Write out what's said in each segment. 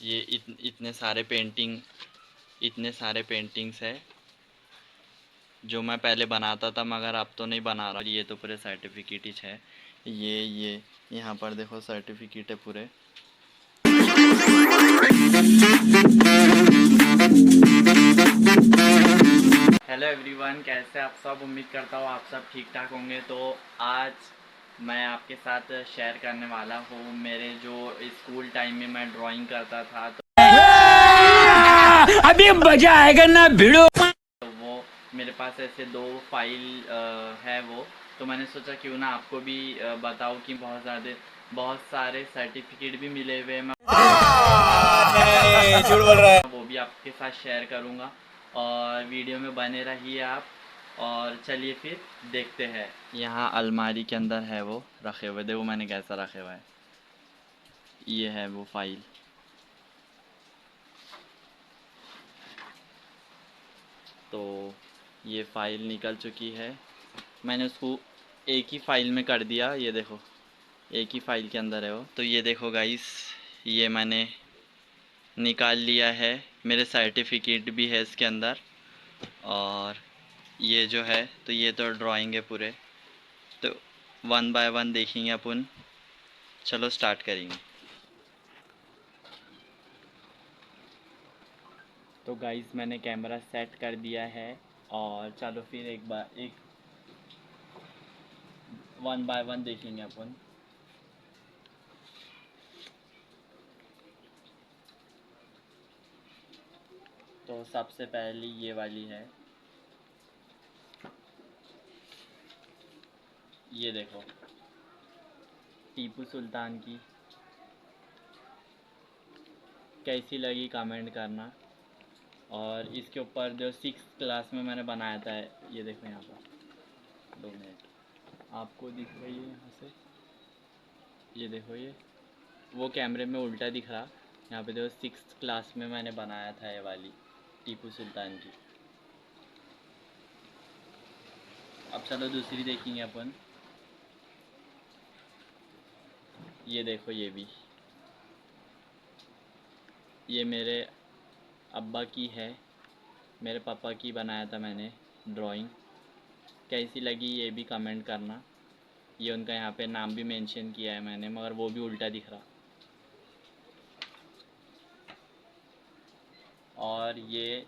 ये इतने सारे पेंटिंग्स है जो मैं पहले बनाता था, मगर अब तो नहीं बना रहा। ये तो पूरे सर्टिफिकेट ही है। ये यहाँ पर देखो सर्टिफिकेट है पूरे। हेलो एवरीवन, कैसे आप सब? उम्मीद करता हूँ आप सब ठीक ठाक होंगे। तो आज मैं आपके साथ शेयर करने वाला हूँ मेरे जो स्कूल टाइम में मैं ड्राइंग करता था। तो अभी मजा आएगा ना भिड़ो। तो वो मेरे पास ऐसे दो फाइल है वो। तो मैंने सोचा क्यों ना आपको भी बताऊँ कि बहुत सारे सर्टिफिकेट भी मिले हुए हैं। मैं नहीं, झूठ बोल रहा है। वो भी आपके साथ शेयर करूँगा और वीडियो में बने रहिए आप। और चलिए फिर देखते हैं। यहाँ अलमारी के अंदर है वो रखे हुए, देखो मैंने कैसा रखे हुआ है। ये है वो फाइल। तो ये फाइल निकल चुकी है। मैंने उसको एक ही फाइल में कर दिया। ये देखो एक ही फाइल के अंदर है वो। तो ये देखो गाइस, ये मैंने निकाल लिया है। मेरे सर्टिफिकेट भी है इसके अंदर। और ये जो है, तो ये तो ड्राइंग है पूरे। तो वन बाय वन देखेंगे अपन। चलो स्टार्ट करेंगे। तो गाइस मैंने कैमरा सेट कर दिया है और चलो फिर एक वन बाय वन देखेंगे अपन। तो सबसे पहली ये वाली है। ये देखो टीपू सुल्तान की। कैसी लगी कमेंट करना। और इसके ऊपर जो 6th क्लास में मैंने बनाया था, ये देखो यहाँ पर। 2 मिनट, आपको दिख रही है यहाँ से? ये देखो, ये वो कैमरे में उल्टा दिख रहा। यहाँ पे देखो 6th क्लास में मैंने बनाया था ये वाली टीपू सुल्तान की। अब चलो दूसरी देखेंगे अपन। ये देखो ये मेरे अब्बा की है, मेरे पापा की बनाया था मैंने ड्राइंग। कैसी लगी ये भी कमेंट करना। ये उनका यहाँ पे नाम भी मेंशन किया है मैंने, मगर वो भी उल्टा दिख रहा। और ये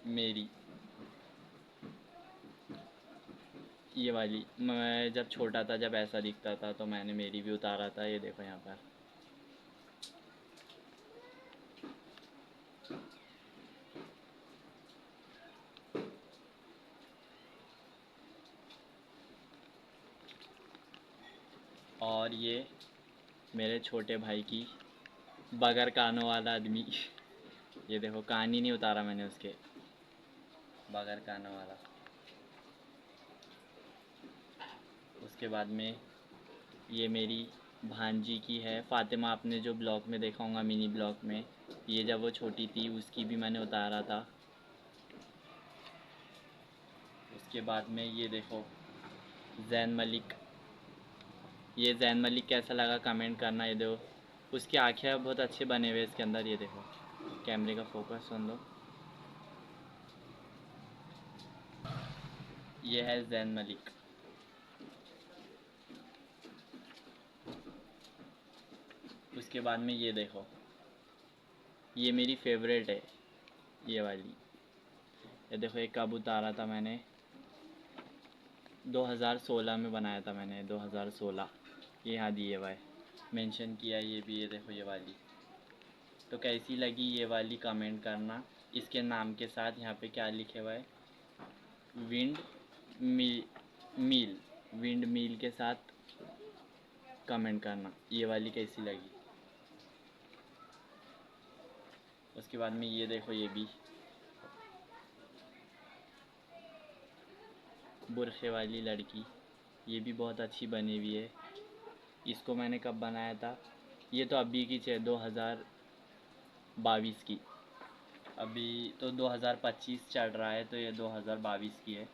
मेरी ये वाली, मैं जब छोटा था जब ऐसा दिखता था तो मैंने मेरी भी उतारा था। ये देखो यहाँ पर। और ये मेरे छोटे भाई की, बगैर कानों वाला आदमी। ये देखो कान ही नहीं उतारा मैंने उसके, बगैर कानों वाला। उसके बाद में ये मेरी भांजी की है, फातिमा। आपने जो ब्लॉग में देखा होगा, मिनी ब्लॉग में, ये जब वो छोटी थी उसकी भी मैंने उतारा था। उसके बाद में ये देखो जैन मलिक। ये जैन मलिक कैसा लगा कमेंट करना। ये देखो उसकी आँखें बहुत अच्छे बने हुए इसके अंदर। ये देखो कैमरे का फोकस सुन लो। ये है जैन मलिक। उसके बाद में ये देखो, ये मेरी फेवरेट है, ये वाली। ये देखो एक कब उतारा था मैंने, 2016 में बनाया था मैंने, 2016। ये यहाँ दिए हुआ है, मेंशन किया ये भी। ये देखो ये वाली। तो कैसी लगी ये वाली कमेंट करना। इसके नाम के साथ यहाँ पे क्या लिखे हुआ है, विंड मील। विंड मील के साथ कमेंट करना ये वाली कैसी लगी। उसके बाद में ये देखो, ये भी बुरखे वाली लड़की। ये भी बहुत अच्छी बनी हुई है। इसको मैंने कब बनाया था, ये तो अभी की है, 2022 की। अभी तो 2025 चल रहा है, तो ये 2022 की है।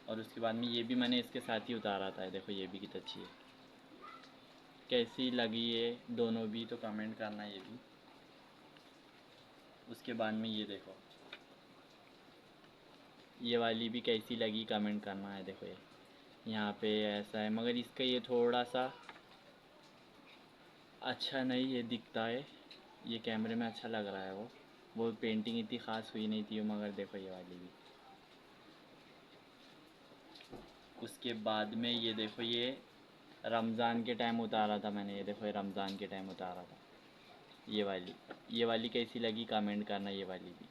और उसके बाद में ये भी मैंने इसके साथ ही उतारा था। देखो ये भी कितनी अच्छी है। कैसी लगी ये दोनों भी तो कमेंट करना ये भी। उसके बाद में ये देखो, ये वाली भी कैसी लगी कमेंट करना है। देखो ये यहाँ पे ऐसा है, मगर इसका ये थोड़ा सा अच्छा नहीं ये दिखता है, ये कैमरे में अच्छा लग रहा है। वो पेंटिंग इतनी ख़ास हुई नहीं थी, मगर देखो ये वाली भी। उसके बाद में ये देखो, ये रमज़ान के टाइम उतारा था मैंने, ये देखो ये रमज़ान के टाइम उतारा था। ये वाली कैसी लगी कमेंट करना, ये वाली भी।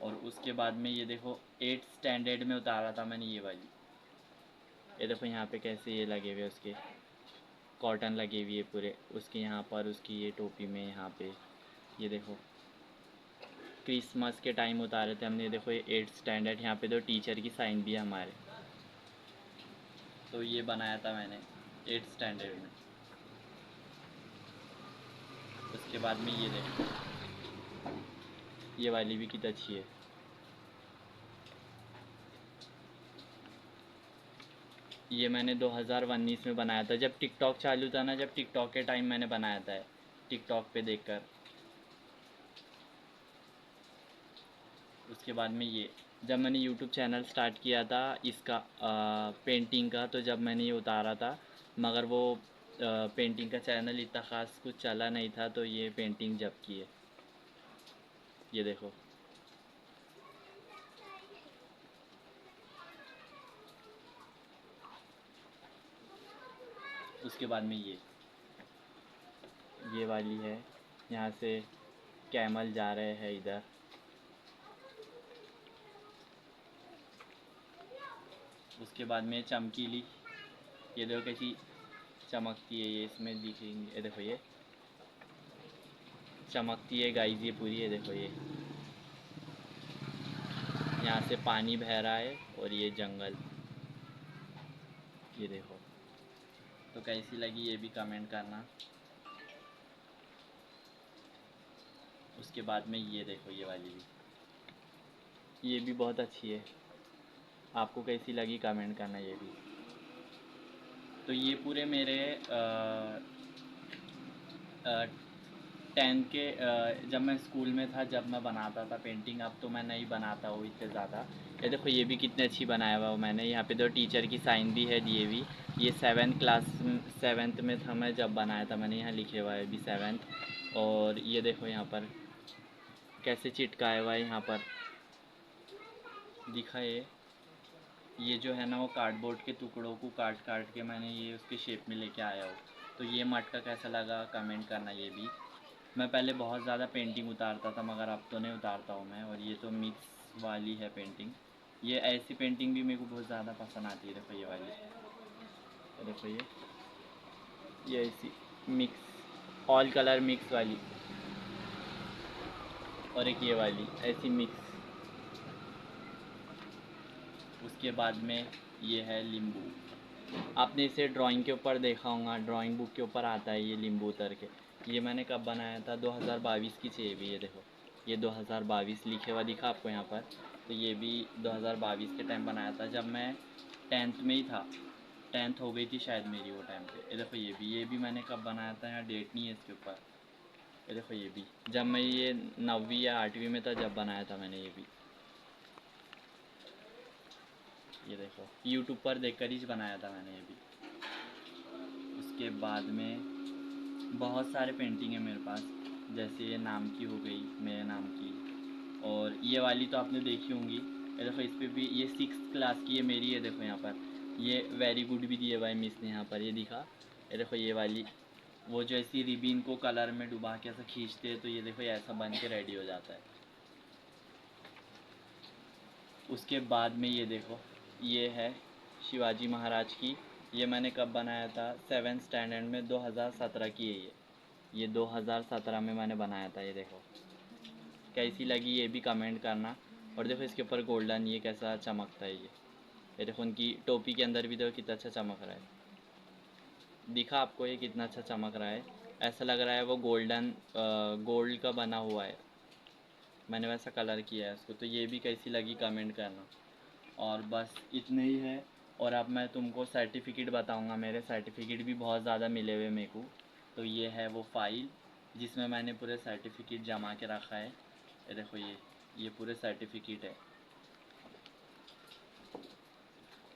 और उसके बाद में ये देखो 8th स्टैंडर्ड में उतारा था मैंने ये वाली। ये देखो यहाँ पे कैसे ये लगे हुए उसके कॉटन लगे हुए पूरे उसके यहाँ पर, उसकी ये टोपी में यहाँ पे। ये देखो क्रिसमस के टाइम उतारे थे हमने। देखो ये 8th स्टैंडर्ड, यहाँ पे तो टीचर की साइन भी है हमारे। तो ये बनाया था मैंने 8th स्टैंडर्ड में। उसके बाद में ये देखो, ये वाली भी कितनी अच्छी है। ये मैंने 2019 में बनाया था, जब टिकटॉक चालू था ना, जब टिकटॉक के टाइम मैंने बनाया था टिकटॉक पे देखकर। उसके बाद में ये जब मैंने यूट्यूब चैनल स्टार्ट किया था इसका पेंटिंग का, तो जब मैंने ये उतारा था, मगर वो पेंटिंग का चैनल इतना ख़ास कुछ चला नहीं था, तो ये पेंटिंग जब की है। ये देखो, उसके बाद में ये वाली है, यहाँ से कैमल जा रहे हैं इधर। उसके बाद में चमकीली, ये देखो कैसी चमकती है ये, इसमें दिखेंगे। ये देखो ये चमकती है गाइस ये पूरी। ये देखो ये यहाँ से पानी बह रहा है और ये जंगल। ये देखो, तो कैसी लगी ये भी कमेंट करना। उसके बाद में ये देखो, ये वाली भी, ये भी बहुत अच्छी है। आपको कैसी लगी कमेंट करना ये भी। तो ये पूरे मेरे 10th के जब मैं स्कूल में था, जब मैं बनाता था पेंटिंग। अब तो मैं नहीं बनाता हूँ इतने ज़्यादा। ये देखो ये भी कितनी अच्छी बनाया हुआ मैंने। यहाँ पे तो टीचर की साइन भी है दिए हुई। ये 7th में था मैं जब बनाया था मैंने, यहाँ लिखे हुआ है भी 7th। और ये देखो यहाँ पर कैसे चिटकाया हुआ है, यहाँ पर दिखा ये जो है ना, वो कार्डबोर्ड के टुकड़ों को काट काट के मैंने ये उसके शेप में लेके आया हूँ। तो ये मटका कैसा लगा कमेंट करना ये भी। मैं पहले बहुत ज़्यादा पेंटिंग उतारता था, मगर अब तो नहीं उतारता हूँ मैं। और ये तो मिक्स वाली है पेंटिंग। ये ऐसी पेंटिंग भी मेरे को बहुत ज़्यादा पसंद आती है। देखो ये वाली, देखो ये ऐसी मिक्स ऑल कलर मिक्स वाली। और एक ये वाली ऐसी मिक्स। उसके बाद में ये है नींबू। आपने इसे ड्राइंग के ऊपर देखा होगा, ड्राइंग बुक के ऊपर आता है ये नींबू उतर के। ये मैंने कब बनाया था, 2022 की चाहिए भी। ये देखो ये 2022 लिखे हुआ दिखा आपको यहाँ पर। तो ये भी 2022 के टाइम बनाया था, जब मैं 10th में ही था। 10th हो गई थी शायद मेरी वो टाइम पे। ये देखो ये भी मैंने कब बनाया था, यहाँ डेट नहीं है इसके ऊपर। ये देखो ये भी जब मैं ये 9वीं या 8वीं में था, जब बनाया था मैंने ये भी। ये देखो यूट्यूब पर देखकर ही बनाया था मैंने ये भी। उसके बाद में बहुत सारे पेंटिंग है मेरे पास, जैसे ये नाम की हो गई, मेरे नाम की। और ये वाली तो आपने देखी होंगी। ये देखो इस पर भी, ये 6th क्लास की है मेरी। ये देखो यहाँ पर ये वेरी गुड भी दिए भाई मिस ने यहाँ पर, ये दिखा। ये देखो ये वाली, वो जो ऐसी रिबन को कलर में डुबा के ऐसा खींचते हैं, तो ये देखो ये ऐसा बन के रेडी हो जाता है। उसके बाद में ये देखो, ये है शिवाजी महाराज की। ये मैंने कब बनाया था, 7th स्टैंडर्ड में, 2017 की है ये 2017 में मैंने बनाया था। ये देखो कैसी लगी ये भी कमेंट करना। और देखो इसके ऊपर गोल्डन ये कैसा चमकता है ये देखो उनकी टोपी के अंदर भी देखो कितना अच्छा चमक रहा है। दिखा आपको ये कितना अच्छा चमक रहा है, ऐसा लग रहा है वो गोल्ड का बना हुआ है। मैंने वैसा कलर किया है उसको। तो ये भी कैसी लगी कमेंट करना। और बस इतने ही है। और अब मैं तुमको सर्टिफिकेट बताऊंगा। मेरे सर्टिफिकेट भी बहुत ज़्यादा मिले हुए मेरे को। तो ये है वो फाइल, जिसमें मैंने पूरे सर्टिफिकेट जमा के रखा है। ये देखो, ये पूरे सर्टिफिकेट है।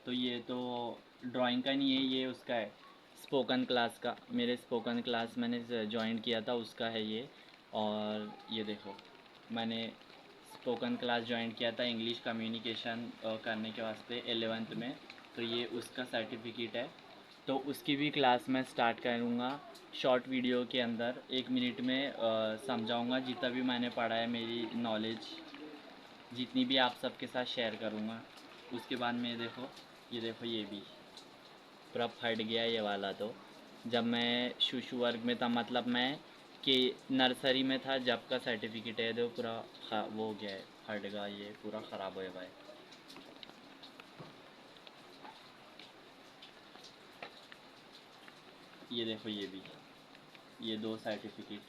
तो ये तो ड्राइंग का नहीं है, ये उसका है स्पोकन क्लास का। मेरे स्पोकन क्लास मैंने ज्वाइन किया था, उसका है ये। और ये देखो, मैंने स्पोकन क्लास ज्वाइन किया था इंग्लिश कम्युनिकेशन करने के वास्ते 11th में। तो ये उसका सर्टिफिकेट है। तो उसकी भी क्लास मैं स्टार्ट करूँगा शॉर्ट वीडियो के अंदर। 1 मिनट में समझाऊँगा जितना भी मैंने पढ़ा है, मेरी नॉलेज जितनी भी आप सबके साथ शेयर करूँगा। उसके बाद में ये देखो ये भी पूरा फट गया ये वाला। तो जब मैं शिशु वर्ग में था, मतलब मैं कि नर्सरी में था, जब का सर्टिफिकेट है, तो पूरा वो हो गया है, फट गया, ये पूरा ख़राब हो गया है। ये देखो ये भी, ये 2 सर्टिफिकेट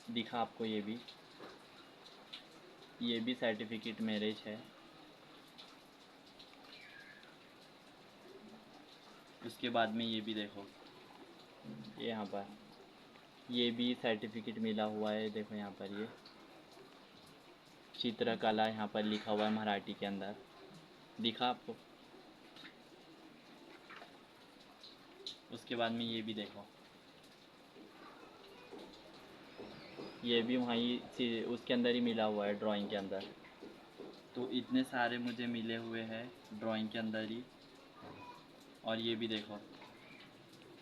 दिखा आपको। ये भी सर्टिफिकेट मेरे है। उसके बाद में ये भी देखो, ये यहाँ पर ये भी सर्टिफिकेट मिला हुआ है। देखो यहाँ पर ये चित्रकला यहाँ पर लिखा हुआ है मराठी के अंदर, दिखा आपको। उसके बाद में ये भी देखो, ये भी वहीं उसके अंदर ही मिला हुआ है, ड्राइंग के अंदर। तो इतने सारे मुझे मिले हुए हैं ड्राइंग के अंदर ही। और ये भी देखो,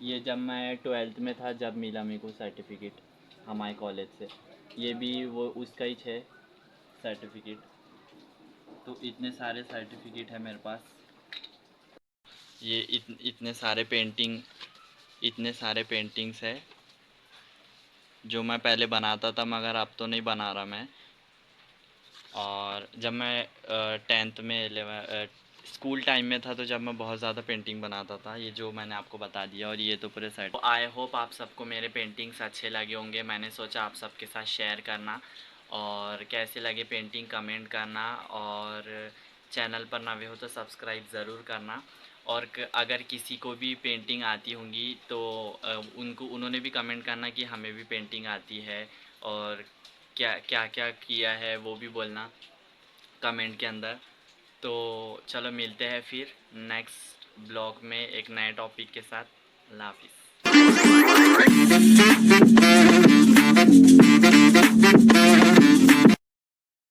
ये जब मैं 12th में था, जब मिला मेरे को सर्टिफिकेट हमारे कॉलेज से। ये भी वो उसका ही है सर्टिफिकेट। तो इतने सारे सर्टिफिकेट है मेरे पास। ये इतने सारे पेंटिंग्स है जो मैं पहले बनाता था, मगर अब तो नहीं बना रहा मैं। और जब मैं 10th में स्कूल टाइम में था, तो जब मैं बहुत ज़्यादा पेंटिंग बनाता था, ये जो मैंने आपको बता दिया। और ये तो पूरे साइड। आई होप आप सबको मेरे पेंटिंग्स अच्छे लगे होंगे। मैंने सोचा आप सबके साथ शेयर करना, और कैसे लगे पेंटिंग कमेंट करना, और चैनल पर नए हो तो सब्सक्राइब ज़रूर करना। और अगर किसी को भी पेंटिंग आती होंगी तो उन्होंने भी कमेंट करना कि हमें भी पेंटिंग आती है, और क्या क्या क्या किया है वो भी बोलना कमेंट के अंदर। तो चलो मिलते हैं फिर नेक्स्ट ब्लॉग में एक नए टॉपिक के साथ। अल्लाह हाफिज़।